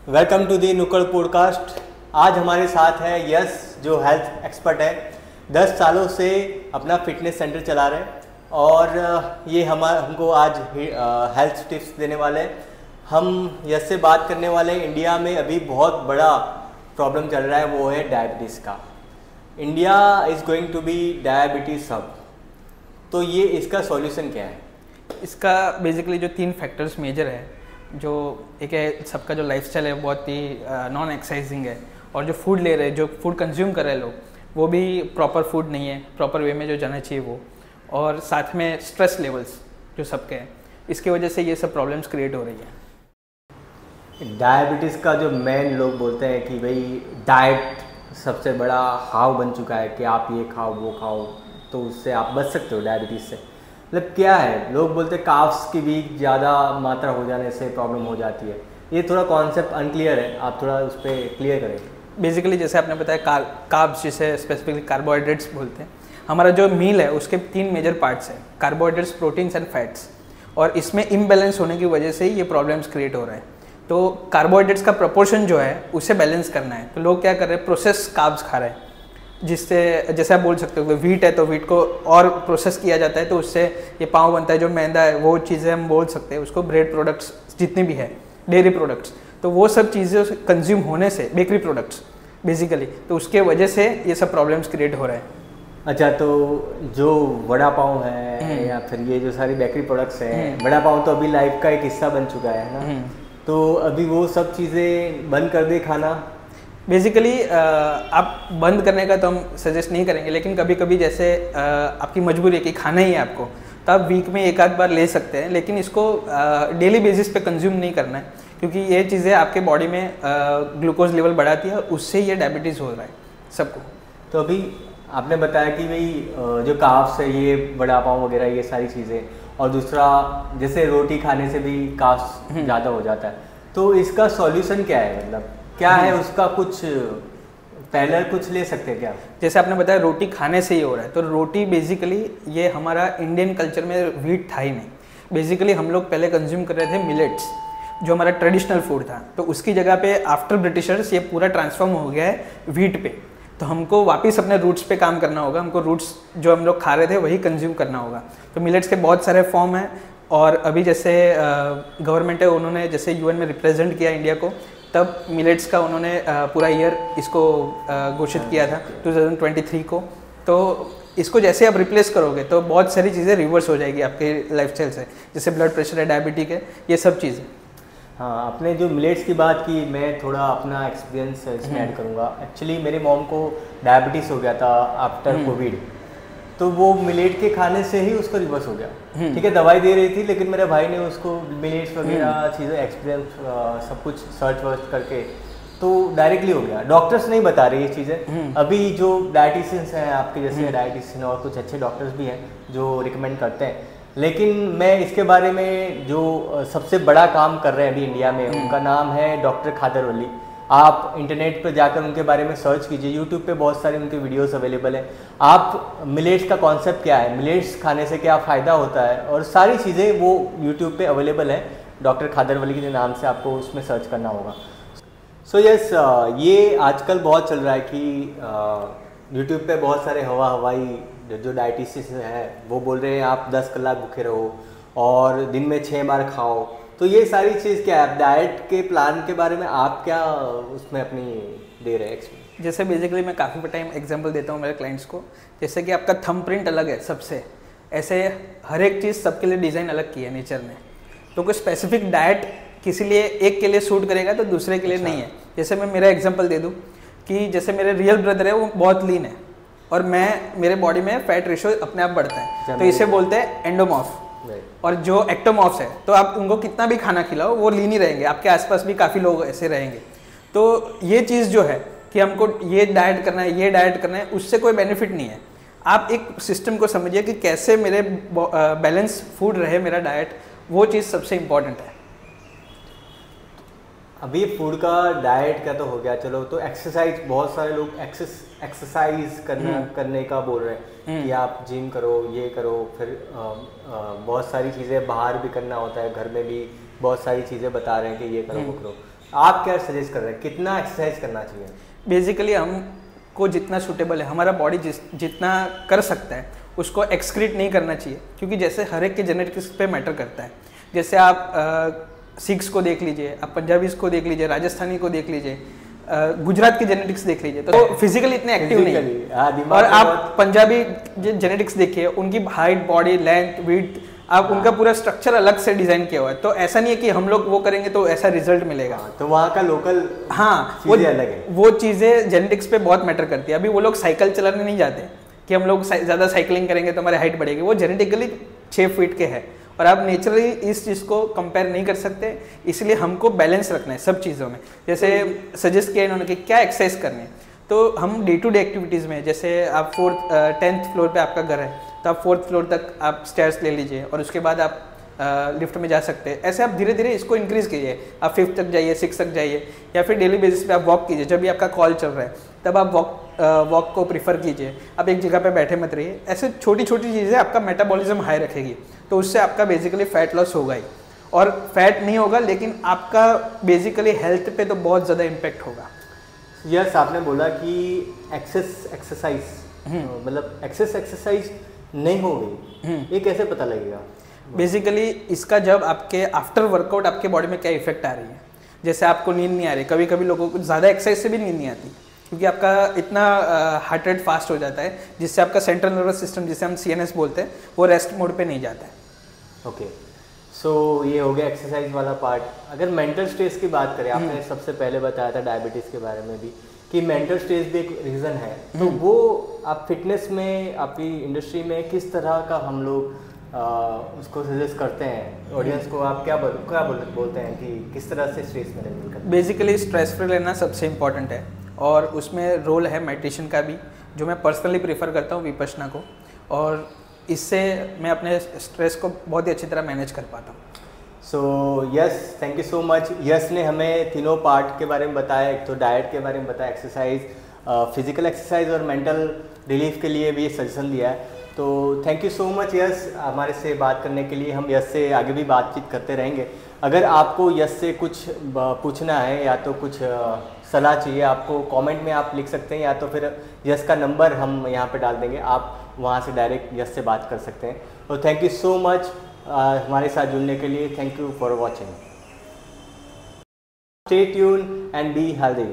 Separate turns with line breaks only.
Welcome to the नुक्कड़ podcast. आज हमारे साथ है यश, जो हेल्थ एक्सपर्ट है। 10 सालों से अपना फिटनेस सेंटर चला रहे हैं और ये हमको आज हेल्थ टिप्स देने वाले हैं। हम यश से बात करने वाले हैं। इंडिया में अभी बहुत बड़ा प्रॉब्लम चल रहा है, वो है डायबिटीज़ का। India is going to be diabetes hub. तो ये इसका सॉल्यूशन क्या है?
इसका बेसिकली जो 3 फैक्टर्स मेजर है, जो एक है सबका जो लाइफस्टाइल है बहुत ही नॉन एक्सरसाइजिंग है, और जो फूड ले रहे हैं, जो फूड कंज्यूम कर रहे हैं लोग, वो भी प्रॉपर फूड नहीं है, प्रॉपर वे में जो जाना चाहिए वो, और साथ में स्ट्रेस लेवल्स जो सबके हैं, इसकी वजह से ये सब प्रॉब्लम्स क्रिएट हो रही है।
डायबिटीज़ का जो मेन लोग बोलते हैं कि भाई डाइट सबसे बड़ा हाव बन चुका है कि आप ये खाओ वो खाओ तो उससे आप बच सकते हो डायबिटीज़ से। मतलब क्या है, लोग बोलते हैं कार्ब्स की भी ज़्यादा मात्रा हो जाने से प्रॉब्लम हो जाती है। ये थोड़ा कॉन्सेप्ट अनक्लियर है, आप थोड़ा उस पर क्लियर करें।
बेसिकली जैसे आपने बताया कार्ब्स, जिसे स्पेसिफिकली कार्बोहाइड्रेट्स बोलते हैं, हमारा जो मील है उसके 3 मेजर पार्ट्स हैं, कार्बोहाइड्रेट्स, प्रोटीन्स एंड फैट्स, और इसमें इम्बैलेंस होने की वजह से ही ये प्रॉब्लम्स क्रिएट हो रहे हैं। तो कार्बोहाइड्रेट्स का प्रोपोर्शन जो है उसे बैलेंस करना है। तो लोग क्या कर रहे हैं, प्रोसेस कार्ब्स खा रहे हैं, जिससे जैसे आप बोल सकते हो वीट है तो वीट को और प्रोसेस किया जाता है, तो उससे ये पाव बनता है, जो मैदा है वो चीज़ें हम बोल सकते हैं उसको, ब्रेड प्रोडक्ट्स जितने भी है, डेयरी प्रोडक्ट्स, तो वो सब चीज़ें कंज्यूम होने से, बेकरी प्रोडक्ट्स बेसिकली, तो उसके वजह से ये सब प्रॉब्लम्स क्रिएट हो रहे हैं।
अच्छा, तो जो वड़ा पाव है या फिर ये जो सारी बेकरी प्रोडक्ट्स हैं, वड़ा पाव तो अभी लाइफ का एक हिस्सा बन चुका है ना, तो अभी वो सब चीज़ें बंद कर दे खाना।
बेसिकली आप बंद करने का तो हम सजेस्ट नहीं करेंगे, लेकिन कभी कभी जैसे आपकी मजबूरी है कि खाना ही है आपको, तो आप वीक में एक आध बार ले सकते हैं, लेकिन इसको डेली बेसिस पे कंज्यूम नहीं करना है, क्योंकि ये चीज़ें आपके बॉडी में ग्लूकोज लेवल बढ़ाती है और उससे ये डायबिटीज़ हो रहा है सबको।
तो अभी आपने बताया कि भाई जो कार्ब्स है, ये वड़ा पाव वगैरह ये सारी चीज़ें, और दूसरा जैसे रोटी खाने से भी कार्ब्स ज़्यादा हो जाता है, तो इसका सॉल्यूशन क्या है? मतलब क्या है उसका, कुछ पहले कुछ ले सकते हैं क्या?
जैसे आपने बताया रोटी खाने से ही हो रहा है, तो रोटी बेसिकली ये हमारा इंडियन कल्चर में वीट था ही नहीं। बेसिकली हम लोग पहले कंज्यूम कर रहे थे मिलेट्स, जो हमारा ट्रेडिशनल फूड था, तो उसकी जगह पे आफ्टर ब्रिटिशर्स ये पूरा ट्रांसफॉर्म हो गया है वीट पे। तो हमको वापस अपने रूट्स पे काम करना होगा, हमको रूट्स जो हम लोग खा रहे थे वही कंज्यूम करना होगा। तो मिलेट्स के बहुत सारे फॉर्म हैं, और अभी जैसे गवर्नमेंट है, उन्होंने जैसे यूएन में रिप्रेजेंट किया इंडिया को, तब मिलेट्स का उन्होंने पूरा ईयर इसको घोषित किया था 2023 को। तो इसको जैसे आप रिप्लेस करोगे तो बहुत सारी चीज़ें रिवर्स हो जाएगी आपके लाइफस्टाइल से, जैसे ब्लड प्रेशर है, डायबिटिक है, ये सब चीज़ें।
हाँ, आपने जो मिलेट्स की बात की, मैं थोड़ा अपना एक्सपीरियंस इसमें ऐड करूँगा। एक्चुअली मेरी मॉम को डायबिटीज़ हो गया था आफ्टर कोविड, तो वो मिलेट के खाने से ही उसको रिवर्स हो गया। ठीक है, दवाई दे रही थी, लेकिन मेरे भाई ने उसको मिलेट्स वगैरह चीज़ें एक्सपीरियंस सब कुछ सर्च वर्च करके तो डायरेक्टली हो गया। डॉक्टर्स नहीं बता रही ये चीज़ें। अभी जो डायटिशियंस हैं आपके जैसे डायटिशियन और कुछ अच्छे डॉक्टर्स भी हैं जो रिकमेंड करते हैं, लेकिन मैं इसके बारे में जो सबसे बड़ा काम कर रहे हैं अभी इंडिया में, उनका नाम है डॉक्टर खादरवली। आप इंटरनेट पर जाकर उनके बारे में सर्च कीजिए, यूट्यूब पे बहुत सारे उनके वीडियोस अवेलेबल हैं। आप मिलेट्स का कॉन्सेप्ट क्या है, मिलेट्स खाने से क्या फ़ायदा होता है, और सारी चीज़ें वो यूट्यूब पे अवेलेबल है। डॉक्टर खादरवली के नाम से आपको उसमें सर्च करना होगा। सो यस, ये आजकल बहुत चल रहा है कि यूट्यूब पे बहुत सारे हवाई जो डाइटिशियन हैं वो बोल रहे हैं आप 10 कलाक भूखे रहो और दिन में 6 बार खाओ। तो ये सारी चीज़ क्या है, डाइट के प्लान के बारे में आप क्या उसमें अपनी दे रहे हैं?
जैसे बेसिकली मैं काफ़ी टाइम एग्जांपल देता हूँ मेरे क्लाइंट्स को, जैसे कि आपका थंब प्रिंट अलग है सबसे, ऐसे हर एक चीज़ सबके लिए डिज़ाइन अलग की है नेचर ने। तो कोई स्पेसिफिक डाइट किसी लिए एक के लिए सूट करेगा तो दूसरे के लिए नहीं है। जैसे मैं मेरा एग्जांपल दे दूँ कि जैसे मेरे रियल ब्रदर है, वो बहुत लीन है और मेरे बॉडी में फैट रेशो अपने आप बढ़ता है, तो इसे बोलते हैं एंडोमॉर्फ। और जो एक्टोमॉर्फ्स है, तो आप उनको कितना भी खाना खिलाओ वो लीन ही रहेंगे, आपके आसपास भी काफ़ी लोग ऐसे रहेंगे। तो ये चीज़ जो है कि हमको ये डाइट करना है, ये डाइट करना है, उससे कोई बेनिफिट नहीं है। आप एक सिस्टम को समझिए कि कैसे मेरे बैलेंस फूड रहे मेरा डाइट, वो चीज़ सबसे इम्पॉर्टेंट है।
अभी फूड का डाइट का तो हो गया, चलो। तो एक्सरसाइज, बहुत सारे लोग एक्सरसाइज करने का बोल रहे हैं कि आप जिम करो, ये करो, फिर बहुत सारी चीज़ें बाहर भी करना होता है, घर में भी बहुत सारी चीज़ें बता रहे हैं कि ये करो वो करो। आप क्या सजेस्ट कर रहे हैं, कितना एक्सरसाइज करना चाहिए?
बेसिकली हमको जितना सूटेबल है, हमारा बॉडी जितना कर सकता है उसको एक्सक्रीट नहीं करना चाहिए, क्योंकि जैसे हर एक के जेनेटिक्स पे मैटर करता है। जैसे आप सिख्स को देख लीजिए, आप पंजाबीज को देख लीजिए, राजस्थानी को देख लीजिए, गुजरात की जेनेटिक्स देख लीजिए, तो फिजिकली इतने एक्टिव नहीं है। और आप पंजाबी जेनेटिक्स देखिए, उनकी हाइट, बॉडी लेंथ, विड्थ, आप उनका पूरा स्ट्रक्चर अलग से डिजाइन किया हुआ है। तो ऐसा नहीं है कि हम लोग वो करेंगे तो ऐसा रिजल्ट मिलेगा।
तो वहाँ का लोकल
वो
अलग है,
वो चीज़ें जेनेटिक्स पे बहुत मैटर करती है। अभी वो लोग साइकिल चलाने नहीं जाते कि हम लोग ज़्यादा साइकिलिंग करेंगे तो हमारी हाइट बढ़ेगी, वो जेनेटिकली 6 फीट के है, और आप नेचुरली इस चीज़ को कंपेयर नहीं कर सकते। इसलिए हमको बैलेंस रखना है सब चीज़ों में। जैसे सजेस्ट किया इन्होंने कि क्या एक्सरसाइज करनी है, तो हम डे टू डे एक्टिविटीज़ में, जैसे आप 10th फ्लोर पे आपका घर है तो आप 4th फ्लोर तक आप स्टेयर्स ले लीजिए, और उसके बाद आप लिफ्ट में जा सकते हैं। ऐसे आप धीरे धीरे इसको इंक्रीज़ कीजिए, आप 5th तक जाइए, 6th तक जाइए, या फिर डेली बेसिस पे आप वॉक कीजिए। जब भी आपका कॉल चल रहा है तब आप वॉक को प्रीफर कीजिए, आप एक जगह पे बैठे मत रहिए। ऐसे छोटी छोटी चीज़ें आपका मेटाबॉलिज्म हाई रखेगी, तो उससे आपका बेसिकली फैट लॉस होगा ही, और फैट नहीं होगा लेकिन आपका बेसिकली हेल्थ पे तो बहुत ज़्यादा इम्पेक्ट होगा।
यस, आपने बोला कि एक्सरसाइज मतलब एक्सरसाइज नहीं हो गई, ये कैसे पता लगेगा?
बेसिकली इसका जब आपके आफ्टर वर्कआउट आपके बॉडी में क्या इफेक्ट आ रही है, जैसे आपको नींद नहीं आ रही, कभी कभी लोगों को ज़्यादा एक्सरसाइज से भी नींद नहीं आती, क्योंकि आपका इतना हार्ट रेट फास्ट हो जाता है, जिससे आपका सेंट्रल नर्वस सिस्टम, जिसे हम CNS बोलते हैं, वो रेस्ट मोड पे नहीं जाता है।
ओके, सो ये हो गया एक्सरसाइज वाला पार्ट। अगर मेंटल स्ट्रेस की बात करें, आपने सबसे पहले बताया था डायबिटीज़ के बारे में भी कि मेंटल स्ट्रेस भी एक रीज़न है, तो वो आप फिटनेस में, आपकी इंडस्ट्री में किस तरह का हम लोग उसको सजेस्ट करते हैं ऑडियंस को? आप क्या बोलते हैं कि किस तरह से स्ट्रेस मैनेजमेंट करते हैं?
बेसिकली स्ट्रेस फ्री लेना सबसे इम्पॉर्टेंट है, और उसमें रोल है मेडिटेशन का भी, जो मैं पर्सनली प्रीफर करता हूँ विपश्यना को, और इससे मैं अपने स्ट्रेस को बहुत ही अच्छी तरह मैनेज कर पाता हूँ।
So yes, thank you so much. Yes ने हमें तीनों पार्ट के बारे में बताया, एक तो डाइट के बारे में बताया, एक्सरसाइज, फिजिकल एक्सरसाइज और मेंटल रिलीफ के लिए भी सजेशन दिया है। तो thank you so much yes हमारे से बात करने के लिए। हम यस से आगे भी बातचीत करते रहेंगे। अगर आपको यस से कुछ पूछना है या तो कुछ सलाह चाहिए, आपको कमेंट में आप लिख सकते हैं, या तो फिर यस का नंबर हम यहाँ पे डाल देंगे, आप वहाँ से डायरेक्ट यस से बात कर सकते हैं। और थैंक यू सो मच हमारे साथ जुड़ने के लिए। Thank you for watching. Stay tune and be healthy.